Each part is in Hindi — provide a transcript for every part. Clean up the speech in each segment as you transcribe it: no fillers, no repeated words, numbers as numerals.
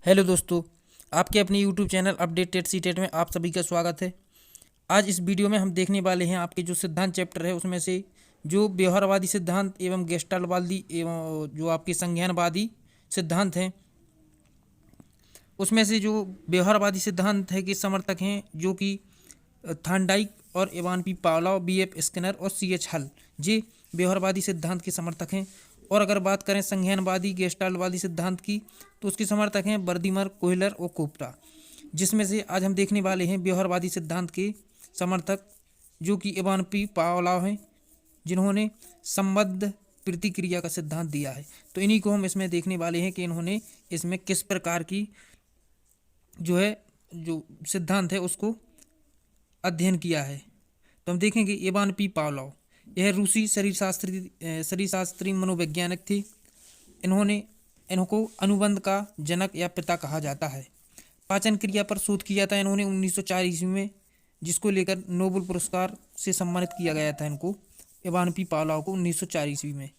हेलो दोस्तों, आपके अपने यूट्यूब चैनल अपडेटेड सीटेट में आप सभी का स्वागत है। आज इस वीडियो में हम देखने वाले हैं आपके जो सिद्धांत चैप्टर है उसमें से जो व्यवहारवादी सिद्धांत एवं गेस्टाल्टवादी एवं जो आपके संज्ञानवादी सिद्धांत हैं उसमें से जो व्यवहारवादी सिद्धांत है के समर्थक हैं जो कि थार्नडाइक और Ivan P Pavlov, BF. Skinner और सी.एच. हल ये व्यवहारवादी सिद्धांत के समर्थक हैं। और अगर बात करें संज्ञानवादी गेस्टाल्टवादी सिद्धांत की तो उसके समर्थक हैं बर्दिमर, कोहलर और कोप्टा। जिसमें से आज हम देखने वाले हैं व्यवहारवादी सिद्धांत के समर्थक जो कि इवान पी पावलोव हैं, जिन्होंने संबद्ध प्रतिक्रिया का सिद्धांत दिया है। तो इन्हीं को हम इसमें देखने वाले हैं कि इन्होंने इसमें किस प्रकार की जो सिद्धांत है उसको अध्ययन किया है। तो हम देखेंगे इवान पी पावलोव, यह रूसी शरीरशास्त्री मनोवैज्ञानिक थे। इनको अनुबंध का जनक या पिता कहा जाता है। पाचन क्रिया पर शोध किया था इन्होंने 1904 ईस्वी में, जिसको लेकर नोबेल पुरस्कार से सम्मानित किया गया था इनको, इवान पी पावलोव को 1904 ईस्वी में।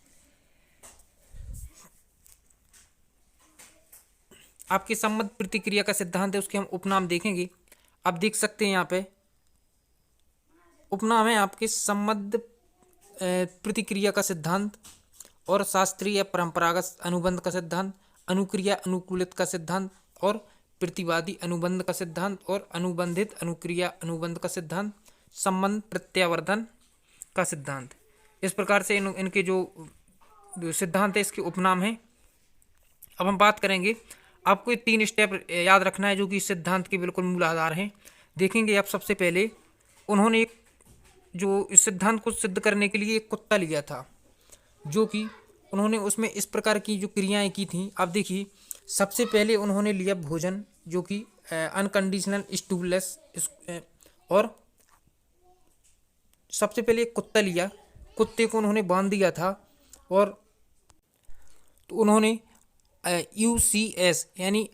आपके संबद्ध प्रतिक्रिया का सिद्धांत है उसके हम उपनाम देखेंगे। आप देख सकते हैं यहाँ पे उपनाम है आपके संबद्ध प्रतिक्रिया का सिद्धांत और शास्त्रीय या परंपरागत अनुबंध का सिद्धांत, अनुक्रिया अनुकूलित का सिद्धांत और प्रतिवादी अनुबंध का सिद्धांत और अनुबंधित अनुक्रिया अनुबंध का सिद्धांत, संबंध प्रत्यावर्तन का सिद्धांत। इस प्रकार से इनके जो सिद्धांत है इसके उपनाम हैं। अब हम बात करेंगे, आपको ये 3 स्टेप याद रखना है जो कि इस सिद्धांत के बिल्कुल मूल आधार हैं। देखेंगे आप सबसे पहले उन्होंने जो इस सिद्धांत को सिद्ध करने के लिए एक कुत्ता लिया था, जो कि उन्होंने उसमें इस प्रकार की जो क्रियाएं की थी। आप देखिए, सबसे पहले उन्होंने लिया भोजन जो कि अनकंडीशनल स्टिमुलस, और सबसे पहले एक कुत्ता लिया, कुत्ते को उन्होंने बांध दिया था और तो उन्होंने UCS यानी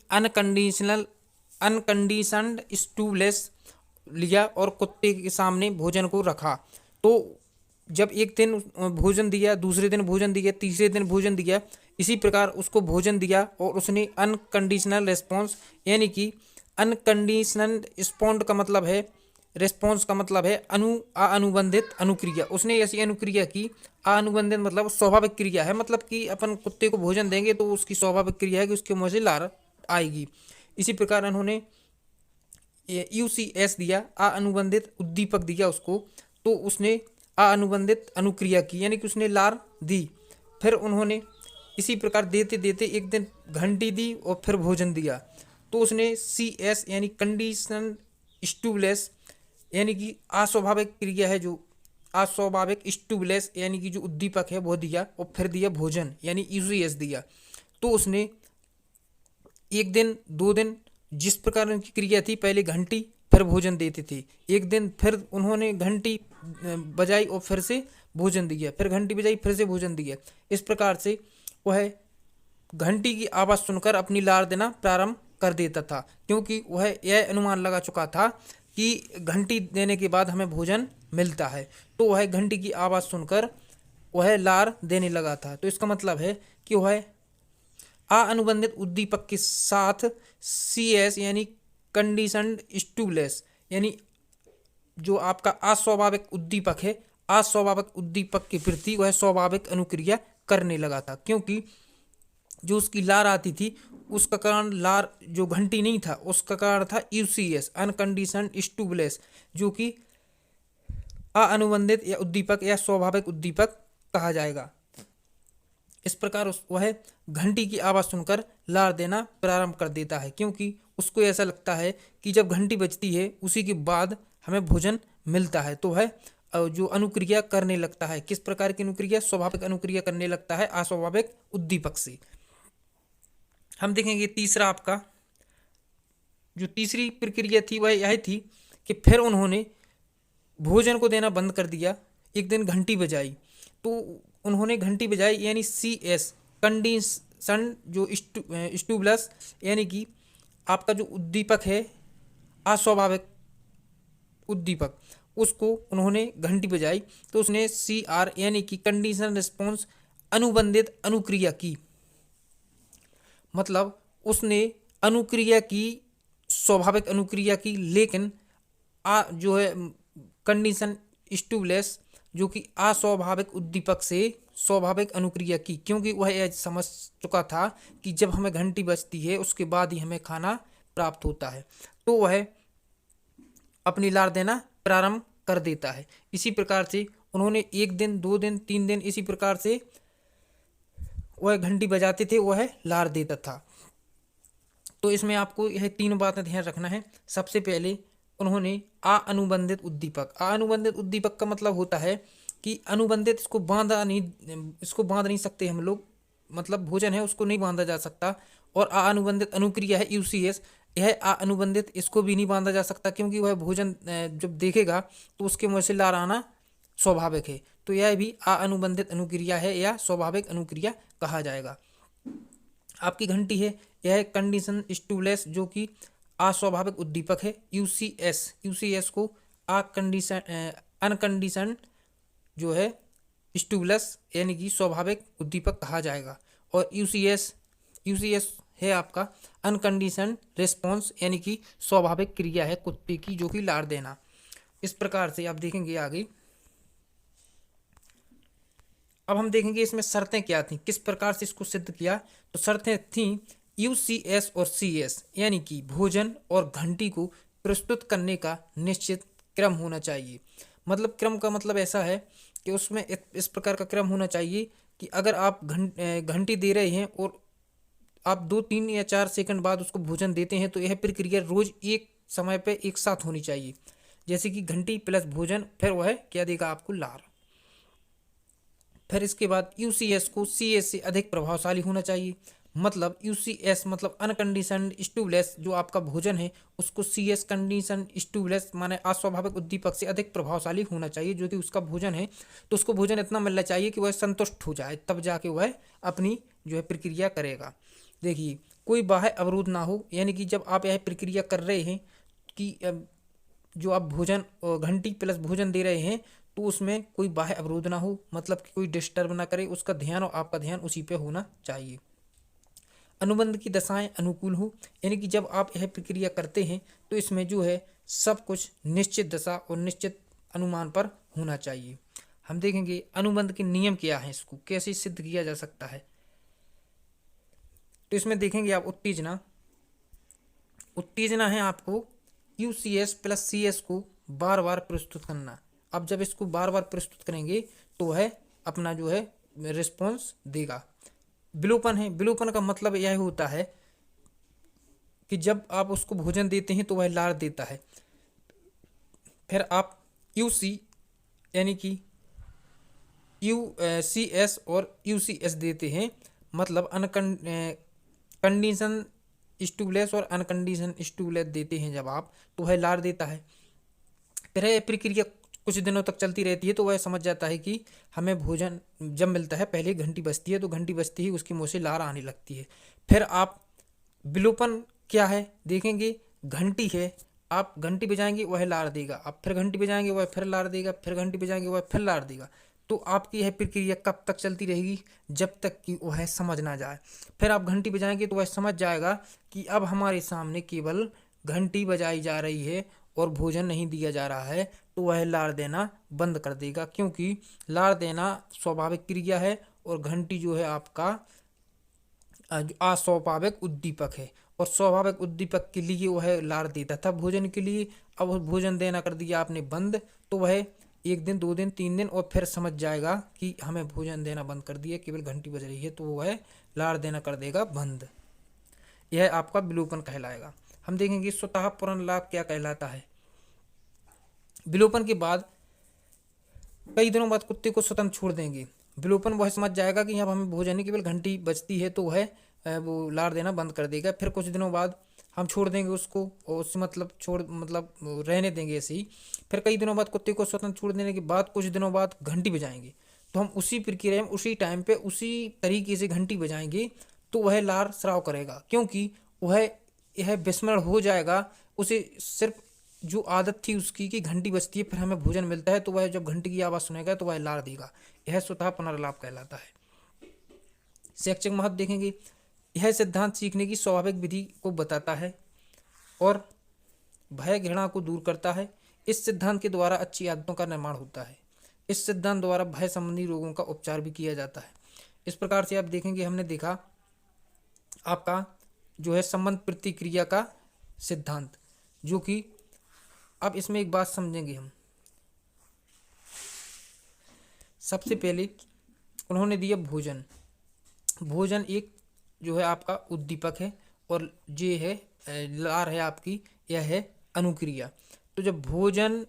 अनकंडीशनड स्टिमुलस लिया और कुत्ते के सामने भोजन को रखा। तो जब एक दिन भोजन दिया, दूसरे दिन भोजन दिया, तीसरे दिन भोजन दिया, इसी प्रकार उसको भोजन दिया और उसने अनकंडीशनल रिस्पॉन्स यानी कि अनकंडीशनल रिस्पॉन्ड का मतलब है, रिस्पॉन्स का मतलब है अनुबंधित अनुक्रिया। उसने ऐसी अनुक्रिया की, अनुबंधित मतलब स्वाभाविक क्रिया है, मतलब कि अपन कुत्ते को भोजन देंगे तो उसकी स्वाभाविक क्रिया है कि उसके मुंह से लार आएगी। इसी प्रकार उन्होंने UCS दिया, अनुबंधित उद्दीपक दिया उसको, तो उसने अनुबंधित अनुक्रिया की यानी कि उसने लार दी। फिर उन्होंने इसी प्रकार देते देते एक दिन घंटी दी और फिर भोजन दिया, तो उसने CS यानी कंडीशनल स्टिमुलस यानी कि अस्वाभाविक क्रिया है, जो अस्वाभाविक स्टिमुलस यानी कि जो उद्दीपक है वो दिया और फिर दिया भोजन यानी UCS दिया। तो उसने एक दिन, 2 दिन, जिस प्रकार उनकी क्रिया थी, पहले घंटी फिर भोजन देते थे। एक दिन फिर उन्होंने घंटी बजाई और फिर से भोजन दिया, फिर घंटी बजाई फिर से भोजन दिया। इस प्रकार से वह घंटी की आवाज़ सुनकर अपनी लार देना प्रारंभ कर देता था, क्योंकि वह यह अनुमान लगा चुका था कि घंटी देने के बाद हमें भोजन मिलता है। तो वह घंटी की आवाज़ सुनकर वह लार देने लगा था। तो इसका मतलब है कि वह अनुबंधित उद्दीपक के साथ CS यानी कंडीशनड स्टिमुलस यानी जो आपका अस्वाभाविक उद्दीपक है, अस्वाभाविक उद्दीपक के प्रति वह स्वाभाविक अनुक्रिया करने लगा था, क्योंकि जो उसकी लार आती थी उसका कारण लार जो घंटी नहीं था, उसका कारण था UCS अनकंडीशनड स्टिमुलस, जो कि अनुबंधित या उद्दीपक या स्वाभाविक उद्दीपक कहा जाएगा। इस प्रकार वह घंटी की आवाज़ सुनकर लार देना प्रारंभ कर देता है, क्योंकि उसको ऐसा लगता है कि जब घंटी बजती है उसी के बाद हमें भोजन मिलता है। तो वह जो अनुक्रिया करने लगता है, किस प्रकार की अनुक्रिया? स्वाभाविक अनुक्रिया करने लगता है अस्वाभाविक उद्दीपक से। हम देखेंगे तीसरा, आपका जो तीसरी प्रक्रिया थी वह यह थी कि फिर उन्होंने भोजन को देना बंद कर दिया। एक दिन घंटी बजाई, तो उन्होंने घंटी बजाई यानी CS कंडीशन जो स्टिमुलस यानी कि आपका जो उद्दीपक है अस्वाभाविक उद्दीपक, उसको उन्होंने घंटी बजाई, तो उसने CR यानी कि कंडीशनल रिस्पॉन्स अनुबंधित अनुक्रिया की। मतलब उसने अनुक्रिया की, स्वाभाविक अनुक्रिया की, लेकिन जो है कंडीशन स्टिमुलस जो कि अस्वाभाविक उद्दीपक से स्वाभाविक अनुक्रिया की, क्योंकि वह यह समझ चुका था कि जब हमें घंटी बजती है उसके बाद ही हमें खाना प्राप्त होता है, तो वह अपनी लार देना प्रारंभ कर देता है। इसी प्रकार से उन्होंने 1 दिन, 2 दिन, 3 दिन इसी प्रकार से वह घंटी बजाते थे, वह लार देता था। तो इसमें आपको यह 3 बातें ध्यान रखना है। सबसे पहले उन्होंने अनुबंधित उद्दीपक, अनुबंधित उद्दीपक का मतलब होता है कि अनुबंधित, इसको बांध नहीं सकते हम लोग, मतलब भोजन है उसको नहीं बांधा जा सकता। और अनुबंधित अनुक्रिया है यूसीएस, यह अनुबंधित, इसको भी नहीं बांधा जा सकता, क्योंकि वह भोजन जब देखेगा तो उसके मुंह से लार आना स्वाभाविक है। तो यह भी अनुबंधित अनुक्रिया है या स्वाभाविक अनुक्रिया कहा जाएगा। आपकी घंटी है, यह कंडीशन स्टिमुलस जो कि अस्वाभाविक उद्दीपक है। यूसीएस को अनकंडीशन जो है स्टिमुलस यानी कि स्वाभाविक उद्दीपक कहा जाएगा। और यूसीएस है आपका अनकंडीशन रिस्पॉन्स यानी कि स्वाभाविक क्रिया है कुत्ते की, जो कि लार देना। इस प्रकार से आप देखेंगे आगे। अब हम देखेंगे इसमें शर्तें क्या थी, किस प्रकार से इसको सिद्ध किया। तो शर्तें थी यूसीएस और सीएस यानी कि भोजन और घंटी को प्रस्तुत करने का निश्चित क्रम होना चाहिए। मतलब क्रम का मतलब ऐसा है कि उसमें इस प्रकार का क्रम होना चाहिए कि अगर आप घंटी दे रहे हैं और आप 2, 3 या 4 सेकंड बाद उसको भोजन देते हैं, तो यह प्रक्रिया रोज एक समय पे एक साथ होनी चाहिए। जैसे कि घंटी प्लस भोजन, फिर वह क्या देगा आपको, लार। फिर इसके बाद यूसीएस को सीएस से अधिक प्रभावशाली होना चाहिए। मतलब यूसीएस मतलब अनकंडीशनड स्टिमुलस, जो आपका भोजन है उसको सीएस कंडीशन स्टिमुलस माने अस्वाभाविक उद्दीपक से अधिक प्रभावशाली होना चाहिए। जो कि उसका भोजन है तो उसको भोजन इतना मिलना चाहिए कि वह संतुष्ट हो जाए, तब जाके वह अपनी जो है प्रक्रिया करेगा। देखिए, कोई बाह्य अवरोध ना हो, यानी कि जब आप यह प्रक्रिया कर रहे हैं कि जो आप भोजन घंटी प्लस भोजन दे रहे हैं, तो उसमें कोई बाह्य अवरोध ना हो, मतलब कि कोई डिस्टर्ब ना करे, उसका ध्यान और आपका ध्यान उसी पे होना चाहिए। अनुबंध की दशाएं अनुकूल हो, यानी कि जब आप यह प्रक्रिया करते हैं तो इसमें जो है सब कुछ निश्चित दशा और निश्चित अनुमान पर होना चाहिए। हम देखेंगे अनुबंध के नियम क्या हैं, इसको कैसे सिद्ध किया जा सकता है। तो इसमें देखेंगे आप उत्तेजना है आपको यूसीएस प्लस सीएस को बार बार प्रस्तुत करना। अब जब इसको बार बार प्रस्तुत करेंगे तो वह अपना जो है रिस्पॉन्स देगा। विलोपन है, विलोपन का मतलब यह होता है कि जब आप उसको भोजन देते हैं तो वह लार देता है। फिर आप यूसी यानी कि यूसीएस और यूसीएस देते हैं, मतलब कंडीशन स्टिमुलस और अनकंडीशन स्टिमुलस देते हैं जब आप, तो वह लार देता है। फिर यह प्रक्रिया कुछ दिनों तक चलती रहती है, तो वह समझ जाता है कि हमें भोजन जब मिलता है, पहले घंटी बजती है तो घंटी बजती ही उसके मुंह से लार आने लगती है। फिर आप विलोपन क्या है देखेंगे। घंटी है, आप घंटी बजाएंगे वह लार देगा, आप फिर घंटी बजाएंगे वह फिर लार देगा, फिर घंटी बजाएंगे वह फिर लार देगा। तो आपकी यह प्रक्रिया कब तक चलती रहेगी, जब तक कि वह समझ ना जाए। फिर आप घंटी बजाएंगे तो वह समझ जाएगा कि अब हमारे सामने केवल घंटी बजाई जा रही है और भोजन नहीं दिया जा रहा है, तो वह लार देना बंद कर देगा, क्योंकि लार देना स्वाभाविक क्रिया है और घंटी जो है आपका अस्वाभाविक उद्दीपक है। और स्वाभाविक उद्दीपक के लिए वह लार देता था भोजन के लिए। अब भोजन देना कर दिया आपने बंद, तो वह 1 दिन, 2 दिन, 3 दिन और फिर समझ जाएगा कि हमें भोजन देना बंद कर दिया, केवल घंटी बज रही है, तो वह लार देना कर देगा बंद। यह आपका विलोपन कहलाएगा। हम देखेंगे स्वतः पूर्ण लाभ क्या कहलाता है। विलोपन के बाद कई दिनों बाद कुत्ते को स्वतंत्र छोड़ देंगे। विलोपन वह समझ जाएगा कि अब हमें भोजन नहीं, केवल घंटी बजती है, तो वह वो लार देना बंद कर देगा। फिर कुछ दिनों बाद हम छोड़ देंगे उसको, और उससे मतलब रहने देंगे ऐसे ही। फिर कई दिनों बाद कुत्ते को स्वतंत्र छोड़ देने के बाद कुछ दिनों बाद घंटी बजाएंगे, तो हम उसी प्रक्रिया में उसी टाइम पे उसी तरीके से घंटी बजाएंगे, तो वह लार स्राव करेगा, क्योंकि वह यह विस्मरण हो जाएगा। उसे सिर्फ जो आदत थी उसकी कि घंटी बजती है फिर हमें भोजन मिलता है, तो वह जब घंटी की आवाज़ सुनेगा तो वह लार देगा। यह स्वतः पुनर्लाभ कहलाता है। शैक्षिक महत्व देखेंगे। यह सिद्धांत सीखने की स्वाभाविक विधि को बताता है और भय घृणा को दूर करता है। इस सिद्धांत के द्वारा अच्छी आदतों का निर्माण होता है। इस सिद्धांत द्वारा भय संबंधी रोगों का उपचार भी किया जाता है। इस प्रकार से आप देखेंगे, हमने देखा आपका जो है संबंध प्रतिक्रिया का सिद्धांत, जो कि अब इसमें एक बात समझेंगे हम। सबसे पहले उन्होंने दिया भोजन। भोजन एक जो है आपका उद्दीपक है और ये है लार है आपकी, यह है अनुक्रिया। तो जब भोजन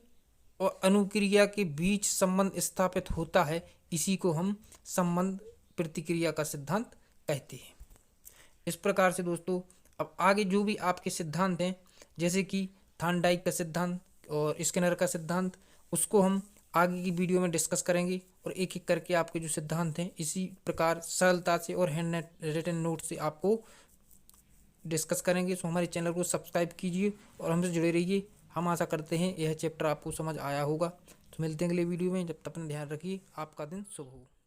और अनुक्रिया के बीच संबंध स्थापित होता है, इसी को हम संबंध प्रतिक्रिया का सिद्धांत कहते हैं। इस प्रकार से दोस्तों अब आगे जो भी आपके सिद्धांत हैं, जैसे कि थॉर्नडाइक का सिद्धांत और स्किनर का सिद्धांत, उसको हम आगे की वीडियो में डिस्कस करेंगे और एक एक करके आपके जो सिद्धांत हैं इसी प्रकार सरलता से और हैंड रिटन नोट से आपको डिस्कस करेंगे। सो हमारे चैनल को सब्सक्राइब कीजिए और हमसे जुड़े रहिए। हम आशा करते हैं यह चैप्टर आपको समझ आया होगा। तो मिलते हैं अगले वीडियो में, जब तक अपना ध्यान रखिए। आपका दिन शुभ हो।